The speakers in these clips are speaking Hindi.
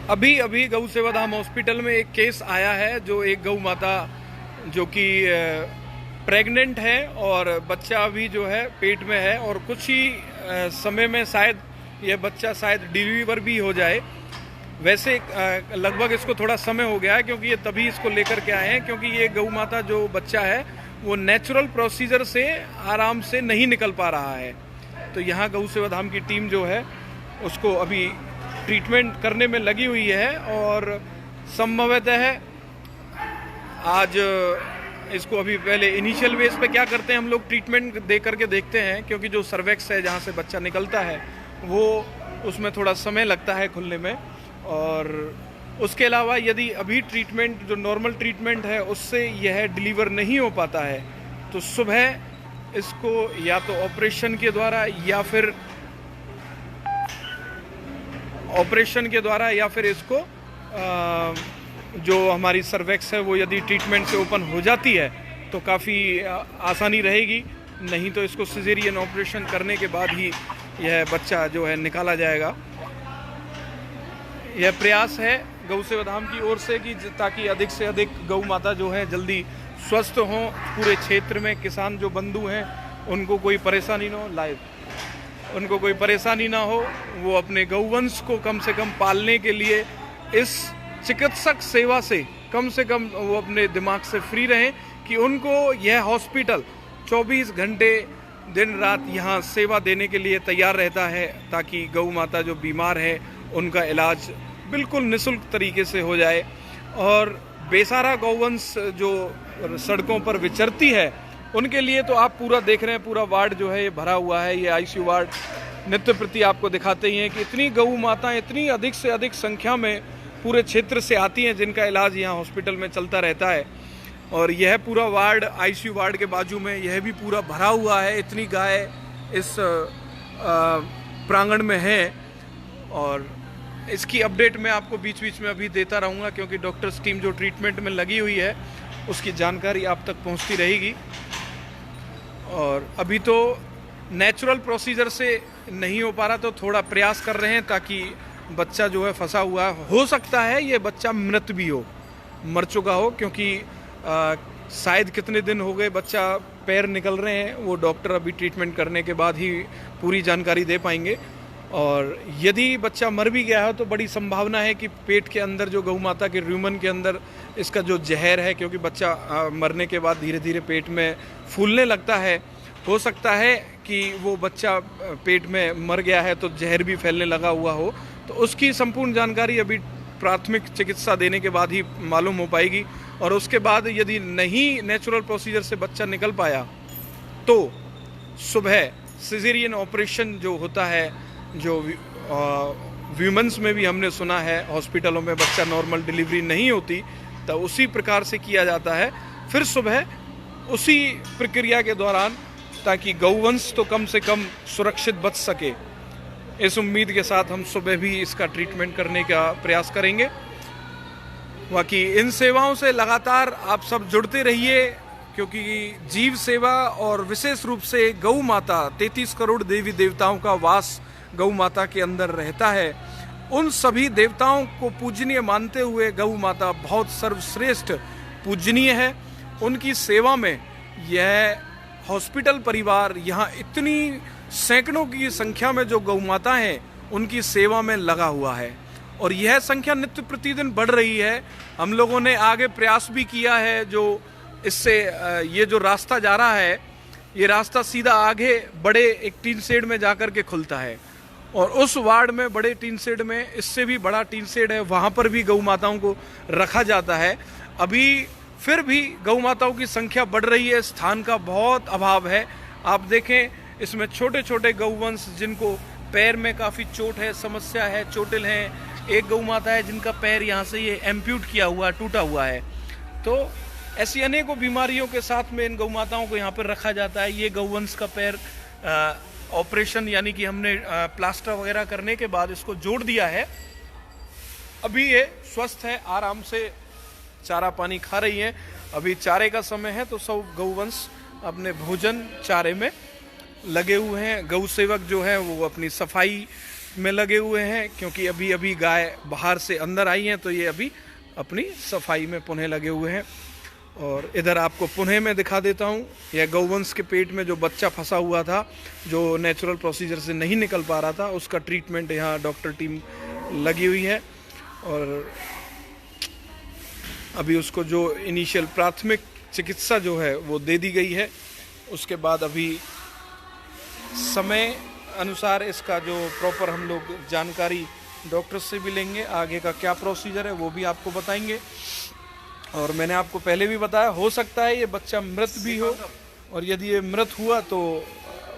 अभी अभी गौ सेवा धाम हॉस्पिटल में एक केस आया है, जो एक गौ माता जो कि प्रेग्नेंट है और बच्चा अभी जो है पेट में है, और कुछ ही समय में शायद यह बच्चा शायद डिलीवर भी हो जाए। वैसे लगभग इसको थोड़ा समय हो गया है, क्योंकि ये तभी इसको लेकर के आए हैं क्योंकि ये गौ माता जो बच्चा है वो नेचुरल प्रोसीजर से आराम से नहीं निकल पा रहा है। तो यहाँ गौ सेवा धाम की टीम जो है उसको अभी ट्रीटमेंट करने में लगी हुई है, और संभवतः आज इसको अभी पहले इनिशियल बेस पे क्या करते हैं हम लोग, ट्रीटमेंट दे करके देखते हैं, क्योंकि जो सर्वेक्स है जहाँ से बच्चा निकलता है वो उसमें थोड़ा समय लगता है खुलने में। और उसके अलावा यदि अभी ट्रीटमेंट जो नॉर्मल ट्रीटमेंट है उससे यह डिलीवर नहीं हो पाता है, तो सुबह इसको या तो ऑपरेशन के द्वारा या फिर इसको जो हमारी सर्वेक्स है वो यदि ट्रीटमेंट से ओपन हो जाती है तो काफ़ी आसानी रहेगी, नहीं तो इसको सिजेरियन ऑपरेशन करने के बाद ही यह बच्चा जो है निकाला जाएगा। यह प्रयास है गौ सेवा धाम की ओर से कि ताकि अधिक से अधिक गौ माता जो है जल्दी स्वस्थ हों। पूरे क्षेत्र में किसान जो बंधु हैं उनको कोई परेशानी ना हो, वो अपने गौवंश को कम से कम पालने के लिए इस चिकित्सक सेवा से कम वो अपने दिमाग से फ्री रहें कि उनको यह हॉस्पिटल 24 घंटे दिन रात यहाँ सेवा देने के लिए तैयार रहता है, ताकि गौ माता जो बीमार है उनका इलाज बिल्कुल निःशुल्क तरीके से हो जाए। और बेसहारा गौवंश जो सड़कों पर विचरती है उनके लिए तो आप पूरा देख रहे हैं, पूरा वार्ड जो है ये भरा हुआ है। ये आईसीयू वार्ड नित्य प्रति आपको दिखाते ही हैं कि इतनी गौ माताएं इतनी अधिक से अधिक संख्या में पूरे क्षेत्र से आती हैं जिनका इलाज यहाँ हॉस्पिटल में चलता रहता है। और यह पूरा वार्ड आईसीयू वार्ड के बाजू में यह भी पूरा भरा हुआ है, इतनी गाय इस प्रांगण में है। और इसकी अपडेट मैं आपको बीच बीच में अभी देता रहूँगा, क्योंकि डॉक्टर्स टीम जो ट्रीटमेंट में लगी हुई है उसकी जानकारी आप तक पहुँचती रहेगी। और अभी तो नेचुरल प्रोसीजर से नहीं हो पा रहा, तो थोड़ा प्रयास कर रहे हैं ताकि बच्चा जो है फंसा हुआ हो सकता है ये बच्चा मृत भी हो, मर चुका हो, क्योंकि शायद कितने दिन हो गए बच्चा पैर निकल रहे हैं, वो डॉक्टर अभी ट्रीटमेंट करने के बाद ही पूरी जानकारी दे पाएंगे। और यदि बच्चा मर भी गया है तो बड़ी संभावना है कि पेट के अंदर जो गौ माता के रूमन के अंदर इसका जो जहर है, क्योंकि बच्चा मरने के बाद धीरे धीरे पेट में फूलने लगता है, हो सकता है कि वो बच्चा पेट में मर गया है तो जहर भी फैलने लगा हुआ हो। तो उसकी संपूर्ण जानकारी अभी प्राथमिक चिकित्सा देने के बाद ही मालूम हो पाएगी। और उसके बाद यदि नहीं नेचुरल प्रोसीजर से बच्चा निकल पाया तो सुबह सिजेरियन ऑपरेशन जो होता है, जो वीमेंस में भी हमने सुना है हॉस्पिटलों में बच्चा नॉर्मल डिलीवरी नहीं होती, तो उसी प्रकार से किया जाता है फिर सुबह उसी प्रक्रिया के दौरान, ताकि गौवंश तो कम से कम सुरक्षित बच सके। इस उम्मीद के साथ हम सुबह भी इसका ट्रीटमेंट करने का प्रयास करेंगे। बाकी इन सेवाओं से लगातार आप सब जुड़ते रहिए, क्योंकि जीव सेवा और विशेष रूप से गौ माता 33 करोड़ देवी देवताओं का वास गौ माता के अंदर रहता है। उन सभी देवताओं को पूजनीय मानते हुए गौ माता बहुत सर्वश्रेष्ठ पूजनीय है। उनकी सेवा में यह हॉस्पिटल परिवार यहाँ इतनी सैकड़ों की संख्या में जो गौ माता हैं उनकी सेवा में लगा हुआ है, और यह संख्या नित्य प्रतिदिन बढ़ रही है। हम लोगों ने आगे प्रयास भी किया है, जो इससे ये जो रास्ता जा रहा है ये रास्ता सीधा आगे बड़े एक टीन शेड में जाकर के खुलता है, और उस वार्ड में बड़े टीन शेड में इससे भी बड़ा टीन शेड है, वहाँ पर भी गौ माताओं को रखा जाता है। अभी फिर भी गौ माताओं की संख्या बढ़ रही है, स्थान का बहुत अभाव है। आप देखें इसमें छोटे छोटे गौवंश जिनको पैर में काफ़ी चोट है, समस्या है, चोटिल हैं। एक गौ माता है जिनका पैर यहाँ से ये एम्प्यूट किया हुआ, टूटा हुआ है। तो ऐसी अनेकों बीमारियों के साथ में इन गौ माताओं को यहाँ पर रखा जाता है। ये गौवंश का पैर ऑपरेशन यानी कि हमने प्लास्टर वगैरह करने के बाद इसको जोड़ दिया है। अभी ये स्वस्थ है, आराम से चारा पानी खा रही हैं। अभी चारे का समय है तो सब गौवंश अपने भोजन चारे में लगे हुए हैं। गौ सेवक जो है वो अपनी सफाई में लगे हुए हैं, क्योंकि अभी अभी गाय बाहर से अंदर आई हैं तो ये अभी अपनी सफाई में पुनः लगे हुए हैं। और इधर आपको पुनः मैं दिखा देता हूँ, यह गौवंश के पेट में जो बच्चा फंसा हुआ था, जो नेचुरल प्रोसीजर से नहीं निकल पा रहा था, उसका ट्रीटमेंट यहाँ डॉक्टर टीम लगी हुई है। और अभी उसको जो इनिशियल प्राथमिक चिकित्सा जो है वो दे दी गई है। उसके बाद अभी समय अनुसार इसका जो प्रॉपर हम लोग जानकारी डॉक्टर से भी लेंगे, आगे का क्या प्रोसीजर है वो भी आपको बताएंगे। और मैंने आपको पहले भी बताया, हो सकता है ये बच्चा मृत भी हो, और यदि ये मृत हुआ तो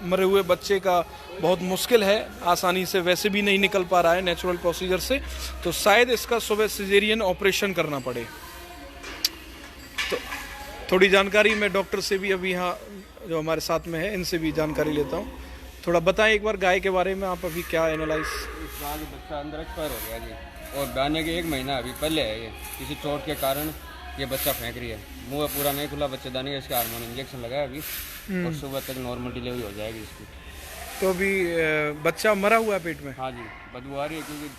मरे हुए बच्चे का बहुत मुश्किल है, आसानी से वैसे भी नहीं निकल पा रहा है नेचुरल प्रोसीजर से, तो शायद इसका सुबह सिजेरियन ऑपरेशन करना पड़े। तो थोड़ी जानकारी मैं डॉक्टर से भी अभी यहाँ जो हमारे साथ में है इनसे भी जानकारी लेता हूँ। थोड़ा बताएं एक बार गाय के बारे में, आप अभी क्या एनालाइज। इस बार बच्चा अंदर एक्सपायर हो गया जी, और दाने के 1 महीना अभी पहले है। ये किसी चोट के कारण ये बच्चा फेंक रही है, मुंह पूरा नहीं खुला बच्चे दाने का, इसका हार्मोन इंजेक्शन लगाया अभी, और सुबह तक नॉर्मल डिलीवरी हो जाएगी इसकी। तो अभी बच्चा मरा हुआ है पेट में? हाँ जी, बदबू आ रही है क्योंकि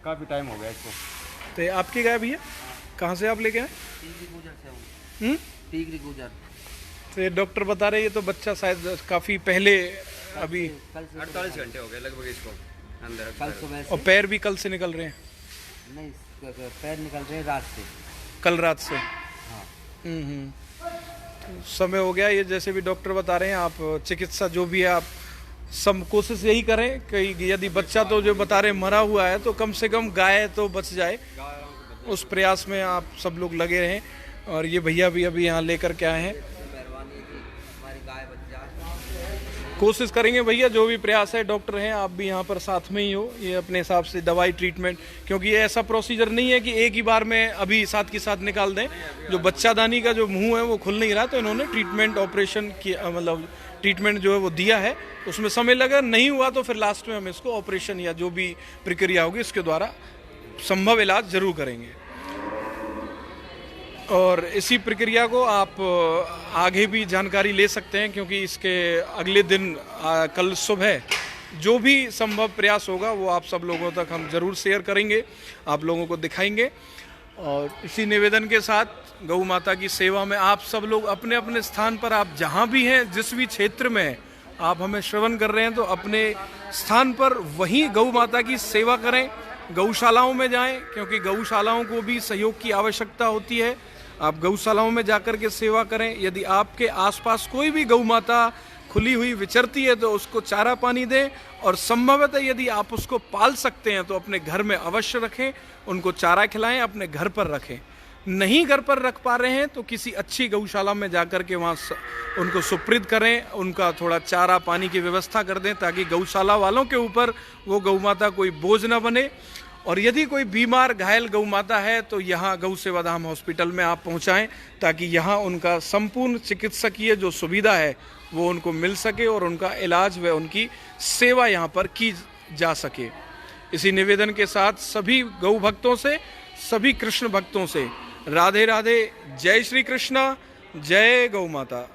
काफ़ी टाइम हो गया इसको। तो ये आपकी गाय भैया, कहाँ से आप लेके आए? गुजर। तो ये डॉक्टर बता रहे हैं ये तो बच्चा शायद काफ़ी पहले, अभी 48 घंटे हो गए लगभग इसको अंदर। कल सुबह और पैर भी कल से निकल रहे हैं? नहीं, पैर निकल रहे हैं रात से, कल रात से। हाँ। तो समय हो गया ये, जैसे भी डॉक्टर बता रहे हैं, आप चिकित्सा जो भी है आप सब कोशिश यही करें कि यदि बच्चा तो जो बता रहे मरा हुआ है तो कम से कम गाय तो बच जाए, उस प्रयास में आप सब लोग लगे रहें। और ये भैया भी अभी यहाँ लेकर के आए हैं, कोशिश करेंगे भैया जो भी प्रयास है। डॉक्टर हैं, आप भी यहाँ पर साथ में ही हो, ये अपने हिसाब से दवाई ट्रीटमेंट, क्योंकि ये ऐसा प्रोसीजर नहीं है कि एक ही बार में अभी साथ के साथ निकाल दें। जो बच्चादानी का जो मुंह है वो खुल नहीं रहा, तो इन्होंने ट्रीटमेंट ऑपरेशन किया, मतलब ट्रीटमेंट जो है वो दिया है, उसमें समय लगा, नहीं हुआ तो फिर लास्ट में हम इसको ऑपरेशन या जो भी प्रक्रिया होगी इसके द्वारा संभव इलाज जरूर करेंगे। और इसी प्रक्रिया को आप आगे भी जानकारी ले सकते हैं, क्योंकि इसके अगले दिन कल सुबह जो भी संभव प्रयास होगा वो आप सब लोगों तक हम ज़रूर शेयर करेंगे, आप लोगों को दिखाएंगे। और इसी निवेदन के साथ गौ माता की सेवा में आप सब लोग अपने अपने स्थान पर, आप जहां भी हैं, जिस भी क्षेत्र में आप हमें श्रवण कर रहे हैं, तो अपने स्थान पर वहीं गौ माता की सेवा करें। गौशालाओं में जाएं, क्योंकि गौशालाओं को भी सहयोग की आवश्यकता होती है। आप गौशालाओं में जाकर के सेवा करें। यदि आपके आसपास कोई भी गौ माता खुली हुई विचरती है तो उसको चारा पानी दें, और संभवतः यदि आप उसको पाल सकते हैं तो अपने घर में अवश्य रखें, उनको चारा खिलाएं, अपने घर पर रखें। नहीं घर पर रख पा रहे हैं तो किसी अच्छी गौशाला में जाकर के वहाँ उनको सुपुर्द करें, उनका थोड़ा चारा पानी की व्यवस्था कर दें, ताकि गौशाला वालों के ऊपर वो गौ माता कोई बोझ न बने। और यदि कोई बीमार घायल गौ माता है तो यहाँ गौ सेवा धाम हॉस्पिटल में आप पहुँचाएँ, ताकि यहाँ उनका संपूर्ण चिकित्सकीय जो सुविधा है वो उनको मिल सके और उनका इलाज व उनकी सेवा यहाँ पर की जा सके। इसी निवेदन के साथ सभी गौ भक्तों से, सभी कृष्ण भक्तों से राधे राधे, जय श्री कृष्णा, जय गौ माता।